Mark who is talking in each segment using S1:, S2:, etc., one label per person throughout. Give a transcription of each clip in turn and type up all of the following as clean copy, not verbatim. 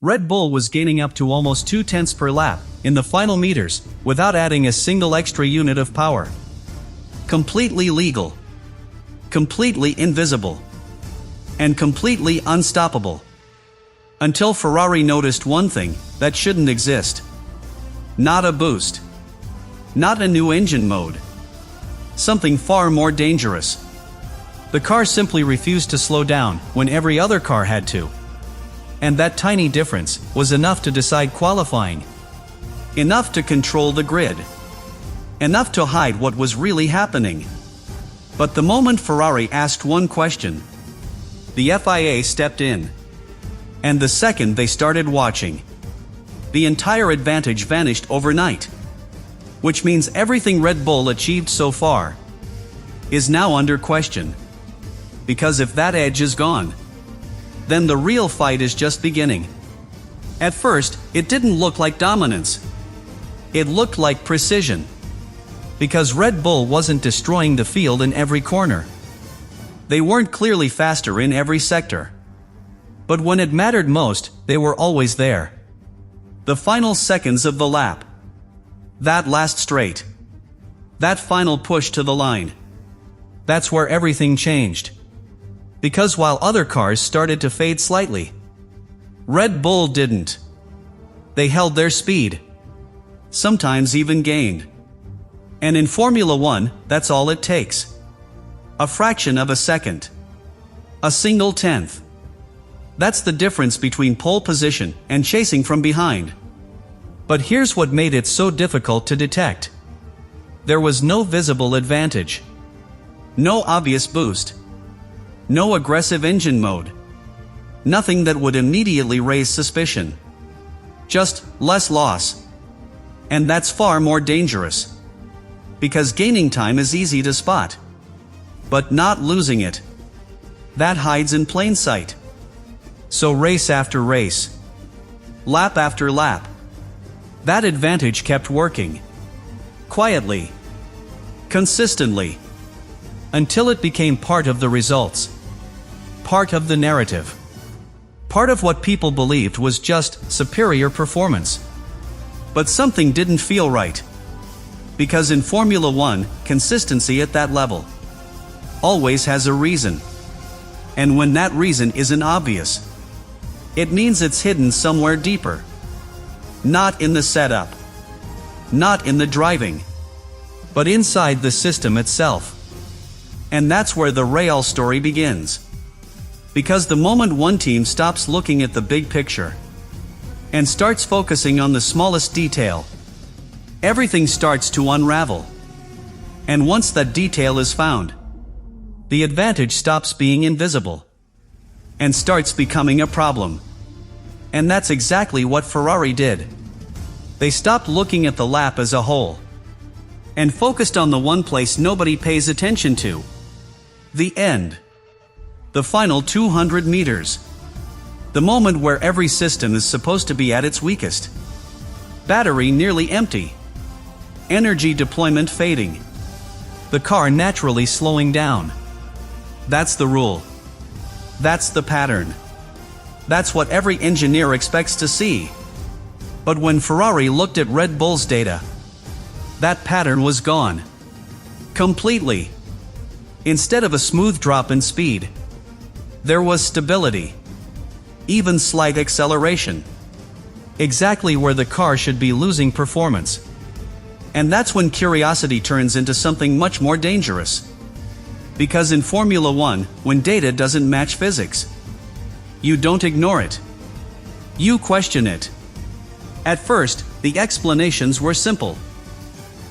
S1: Red Bull was gaining up to almost 2/10 per lap in the final meters without adding a single extra unit of power. Completely legal, completely invisible, and completely unstoppable. Until Ferrari noticed one thing that shouldn't exist. Not a boost. Not a new engine mode. Something far more dangerous. The car simply refused to slow down when every other car had to. And that tiny difference was enough to decide qualifying. Enough to control the grid. Enough to hide what was really happening. But the moment Ferrari asked one question, the FIA stepped in. And the second they started watching, the entire advantage vanished overnight. Which means everything Red Bull achieved so far is now under question. Because if that edge is gone, then the real fight is just beginning. At first, it didn't look like dominance. It looked like precision. Because Red Bull wasn't destroying the field in every corner. They weren't clearly faster in every sector. But when it mattered most, they were always there. The final seconds of the lap. That last straight. That final push to the line. That's where everything changed. Because while other cars started to fade slightly, Red Bull didn't. They held their speed. Sometimes even gained. And in Formula One, that's all it takes. A fraction of a second. A single tenth. That's the difference between pole position and chasing from behind. But here's what made it so difficult to detect. There was no visible advantage. No obvious boost. No aggressive engine mode. Nothing that would immediately raise suspicion. Just less loss. And that's far more dangerous. Because gaining time is easy to spot. But not losing it. That hides in plain sight. So race after race. Lap after lap. That advantage kept working. Quietly. Consistently. Until it became part of the results. Part of the narrative. Part of what people believed was just superior performance. But something didn't feel right. Because in Formula One, consistency at that level always has a reason. And when that reason isn't obvious, it means it's hidden somewhere deeper. Not in the setup. Not in the driving. But inside the system itself. And that's where the real story begins. Because the moment one team stops looking at the big picture and starts focusing on the smallest detail, everything starts to unravel. And once that detail is found, the advantage stops being invisible and starts becoming a problem. And that's exactly what Ferrari did. They stopped looking at the lap as a whole and focused on the one place nobody pays attention to. The end. The final 200 meters. The moment where every system is supposed to be at its weakest. Battery nearly empty. Energy deployment fading. The car naturally slowing down. That's the rule. That's the pattern. That's what every engineer expects to see. But when Ferrari looked at Red Bull's data, that pattern was gone. Completely. Instead of a smooth drop in speed, there was stability. Even slight acceleration. Exactly where the car should be losing performance. And that's when curiosity turns into something much more dangerous. Because in Formula One, when data doesn't match physics, you don't ignore it. You question it. At first, the explanations were simple.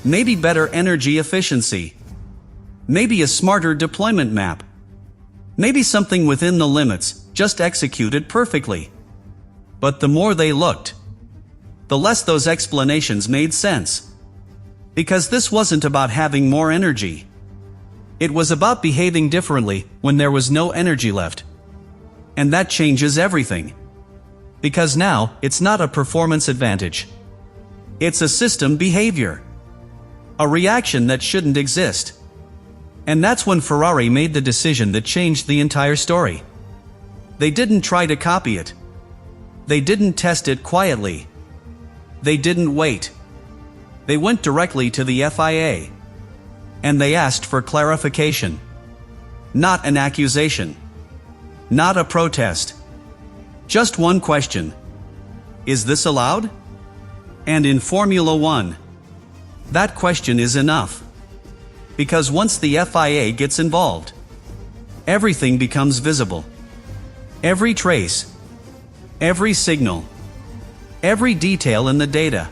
S1: Maybe better energy efficiency. Maybe a smarter deployment map. Maybe something within the limits, just executed perfectly. But the more they looked, the less those explanations made sense. Because this wasn't about having more energy. It was about behaving differently when there was no energy left. And that changes everything. Because now, it's not a performance advantage. It's a system behavior. A reaction that shouldn't exist. And that's when Ferrari made the decision that changed the entire story. They didn't try to copy it. They didn't test it quietly. They didn't wait. They went directly to the FIA. And they asked for clarification. Not an accusation. Not a protest. Just one question. Is this allowed? And in Formula One, that question is enough. Because once the FIA gets involved, everything becomes visible. Every trace, every signal, every detail in the data.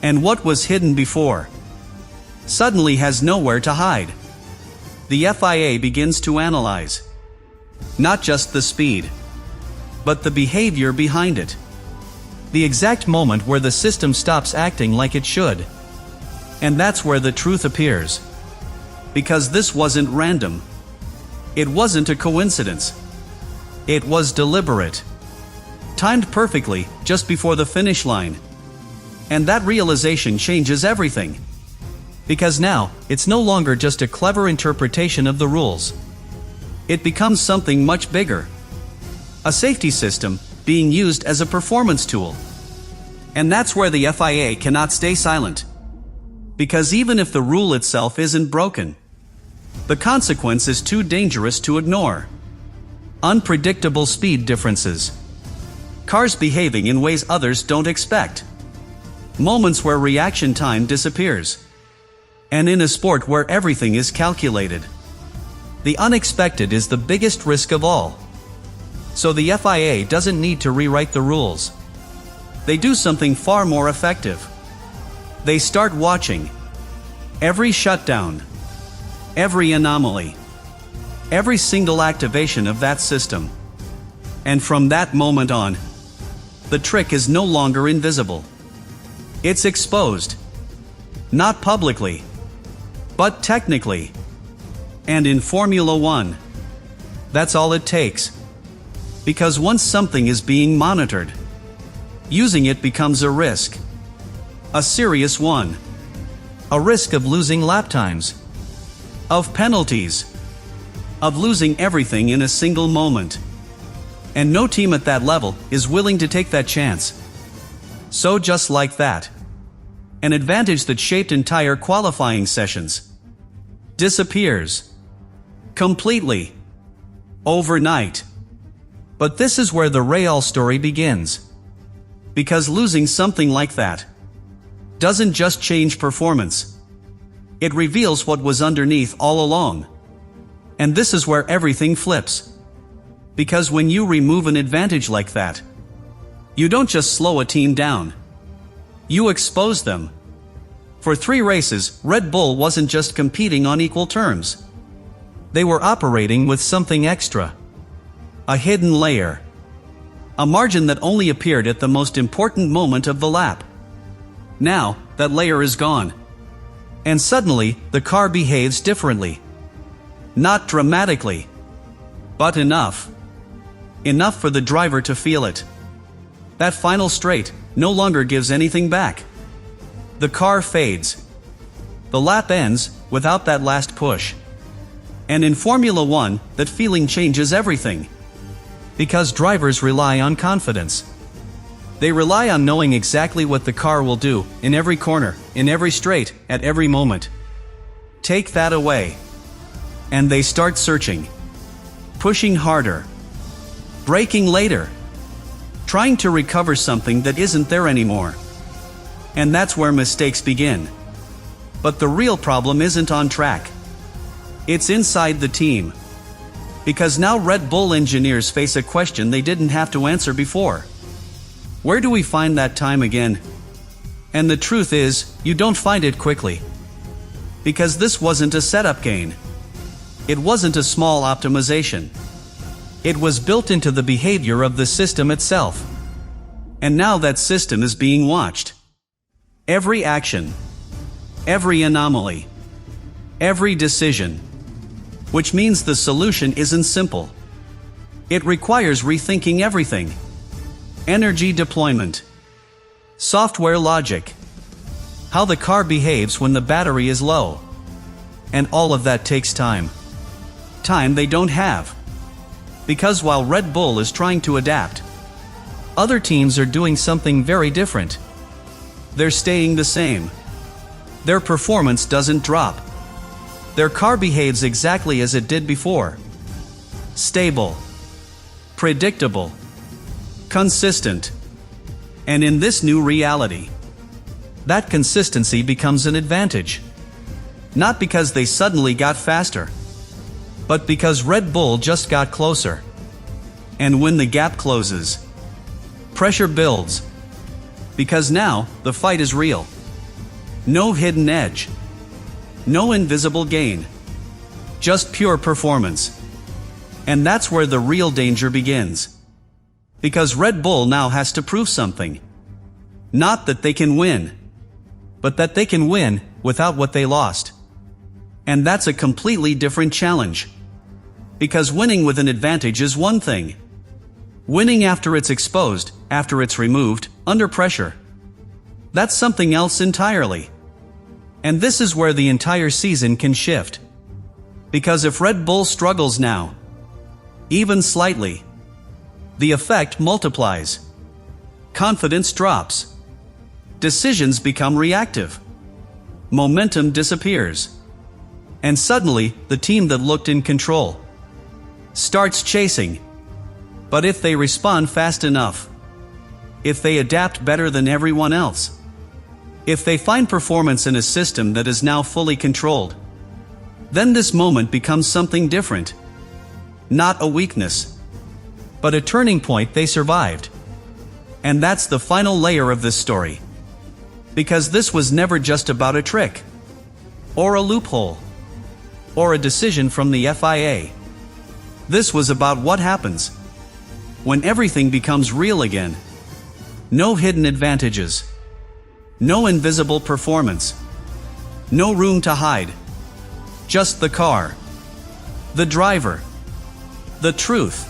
S1: And what was hidden before suddenly has nowhere to hide. The FIA begins to analyze not just the speed, but the behavior behind it. The exact moment where the system stops acting like it should. And that's where the truth appears. Because this wasn't random. It wasn't a coincidence. It was deliberate. Timed perfectly, just before the finish line. And that realization changes everything. Because now, it's no longer just a clever interpretation of the rules. It becomes something much bigger. A safety system, being used as a performance tool. And that's where the FIA cannot stay silent. Because even if the rule itself isn't broken, the consequence is too dangerous to ignore. Unpredictable speed differences. Cars behaving in ways others don't expect. Moments where reaction time disappears. And in a sport where everything is calculated, the unexpected is the biggest risk of all. So the FIA doesn't need to rewrite the rules. They do something far more effective. They start watching every shutdown, every anomaly, every single activation of that system. And from that moment on, the trick is no longer invisible. It's exposed. Not publicly, but technically. And in Formula One, that's all it takes. Because once something is being monitored, using it becomes a risk. A serious one. A risk of losing lap times. Of penalties. Of losing everything in a single moment. And no team at that level is willing to take that chance. So just like that, an advantage that shaped entire qualifying sessions disappears. Completely. Overnight. But this is where the Real story begins. Because losing something like that doesn't just change performance. It reveals what was underneath all along. And this is where everything flips. Because when you remove an advantage like that, you don't just slow a team down. You expose them. For 3 races, Red Bull wasn't just competing on equal terms. They were operating with something extra. A hidden layer. A margin that only appeared at the most important moment of the lap. Now, that layer is gone. And suddenly, the car behaves differently. Not dramatically, but enough. Enough for the driver to feel it. That final straight no longer gives anything back. The car fades. The lap ends without that last push. And in Formula One, that feeling changes everything. Because drivers rely on confidence. They rely on knowing exactly what the car will do, in every corner, in every straight, at every moment. Take that away. And they start searching. Pushing harder. Braking later. Trying to recover something that isn't there anymore. And that's where mistakes begin. But the real problem isn't on track. It's inside the team. Because now Red Bull engineers face a question they didn't have to answer before. Where do we find that time again? And the truth is, you don't find it quickly. Because this wasn't a setup gain. It wasn't a small optimization. It was built into the behavior of the system itself. And now that system is being watched. Every action. Every anomaly. Every decision. Which means the solution isn't simple. It requires rethinking everything. Energy deployment. Software logic. How the car behaves when the battery is low. And all of that takes time. Time they don't have. Because while Red Bull is trying to adapt, Other teams are doing something very different. They're staying the same. Their performance doesn't drop. Their car behaves exactly as it did before. Stable, predictable, consistent. And in this new reality, that consistency becomes an advantage. Not because they suddenly got faster, but because Red Bull just got closer. And when the gap closes, pressure builds. Because now, the fight is real. No hidden edge. No invisible gain. Just pure performance. And that's where the real danger begins. Because Red Bull now has to prove something. Not that they can win, but that they can win without what they lost. And that's a completely different challenge. Because winning with an advantage is one thing. Winning after it's exposed, after it's removed, under pressure, that's something else entirely. And this is where the entire season can shift. Because if Red Bull struggles now, even slightly, the effect multiplies. Confidence drops. Decisions become reactive. Momentum disappears. And suddenly, the team that looked in control starts chasing. But if they respond fast enough, if they adapt better than everyone else, if they find performance in a system that is now fully controlled, then this moment becomes something different. Not a weakness, but a turning point they survived. And that's the final layer of this story. Because this was never just about a trick, or a loophole, or a decision from the FIA. This was about what happens when everything becomes real again. No hidden advantages. No invisible performance. No room to hide. Just the car. The driver. The truth.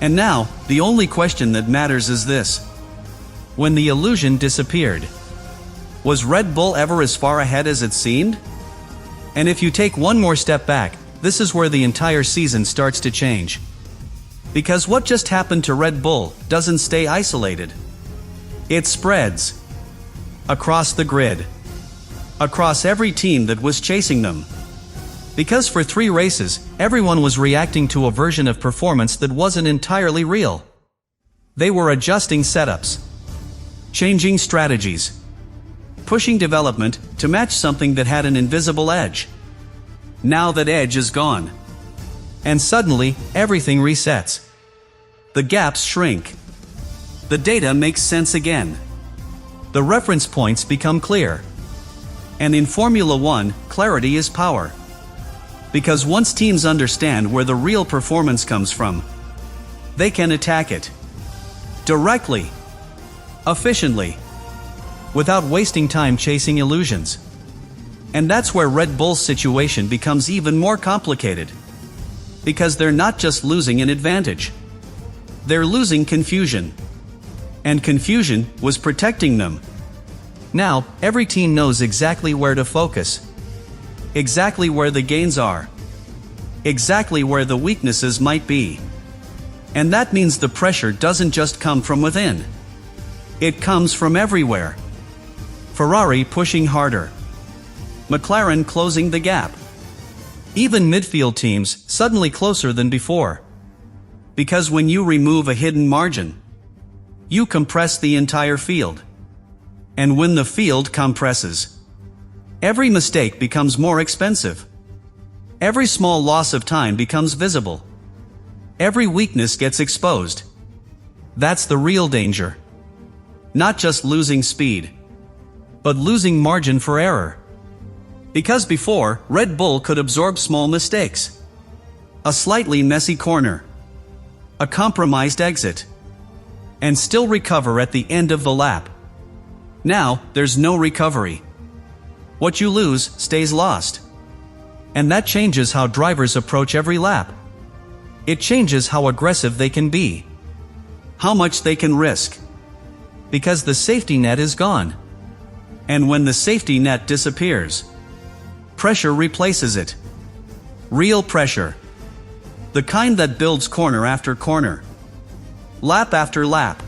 S1: And now, the only question that matters is this. When the illusion disappeared, was Red Bull ever as far ahead as it seemed? And if you take one more step back, this is where the entire season starts to change. Because what just happened to Red Bull doesn't stay isolated. It spreads across the grid, across every team that was chasing them. Because for 3 races, everyone was reacting to a version of performance that wasn't entirely real. They were adjusting setups, changing strategies, pushing development to match something that had an invisible edge. Now that edge is gone. And suddenly, everything resets. The gaps shrink. The data makes sense again. The reference points become clear. And in Formula One, clarity is power. Because once teams understand where the real performance comes from, they can attack it. Directly. Efficiently. Without wasting time chasing illusions. And that's where Red Bull's situation becomes even more complicated. Because they're not just losing an advantage. They're losing confusion. And confusion was protecting them. Now, every team knows exactly where to focus. Exactly where the gains are. Exactly where the weaknesses might be. And that means the pressure doesn't just come from within. It comes from everywhere. Ferrari pushing harder. McLaren closing the gap. Even midfield teams suddenly closer than before. Because when you remove a hidden margin, you compress the entire field. And when the field compresses, every mistake becomes more expensive. Every small loss of time becomes visible. Every weakness gets exposed. That's the real danger. Not just losing speed, but losing margin for error. Because before, Red Bull could absorb small mistakes. A slightly messy corner. A compromised exit. And still recover at the end of the lap. Now, there's no recovery. What you lose stays lost. And that changes how drivers approach every lap. It changes how aggressive they can be. How much they can risk. Because the safety net is gone. And when the safety net disappears, pressure replaces it. Real pressure. The kind that builds corner after corner. Lap after lap.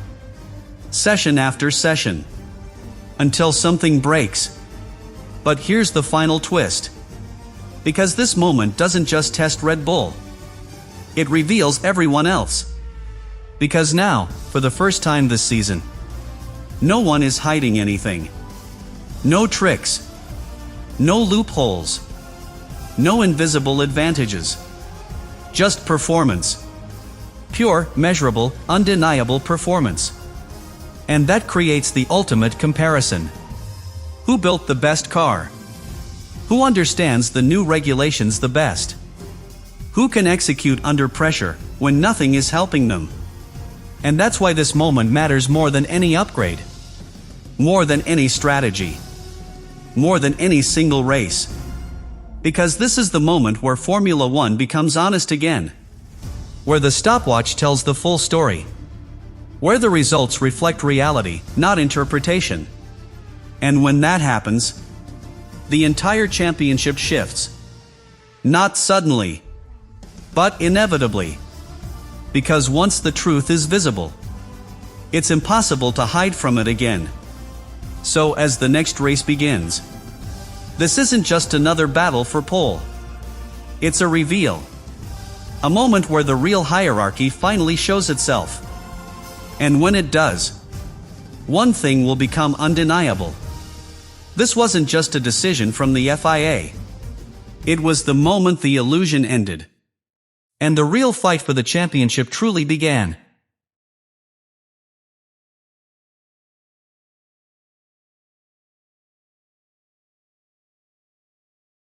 S1: session after session. Until something breaks. But here's the final twist. Because this moment doesn't just test Red Bull. It reveals everyone else. Because now, for the first time this season, no one is hiding anything. No tricks. No loopholes. No invisible advantages. Just performance. Pure, measurable, undeniable performance. And that creates the ultimate comparison. Who built the best car? Who understands the new regulations the best? Who can execute under pressure when nothing is helping them? And that's why this moment matters more than any upgrade. More than any strategy. More than any single race. Because this is the moment where Formula One becomes honest again. Where the stopwatch tells the full story. Where the results reflect reality, not interpretation. And when that happens, the entire championship shifts. Not suddenly, but inevitably. Because once the truth is visible, it's impossible to hide from it again. So as the next race begins, this isn't just another battle for pole. It's a reveal. A moment where the real hierarchy finally shows itself. And when it does, one thing will become undeniable. This wasn't just a decision from the FIA. It was the moment the illusion ended. And the real fight for the championship truly began.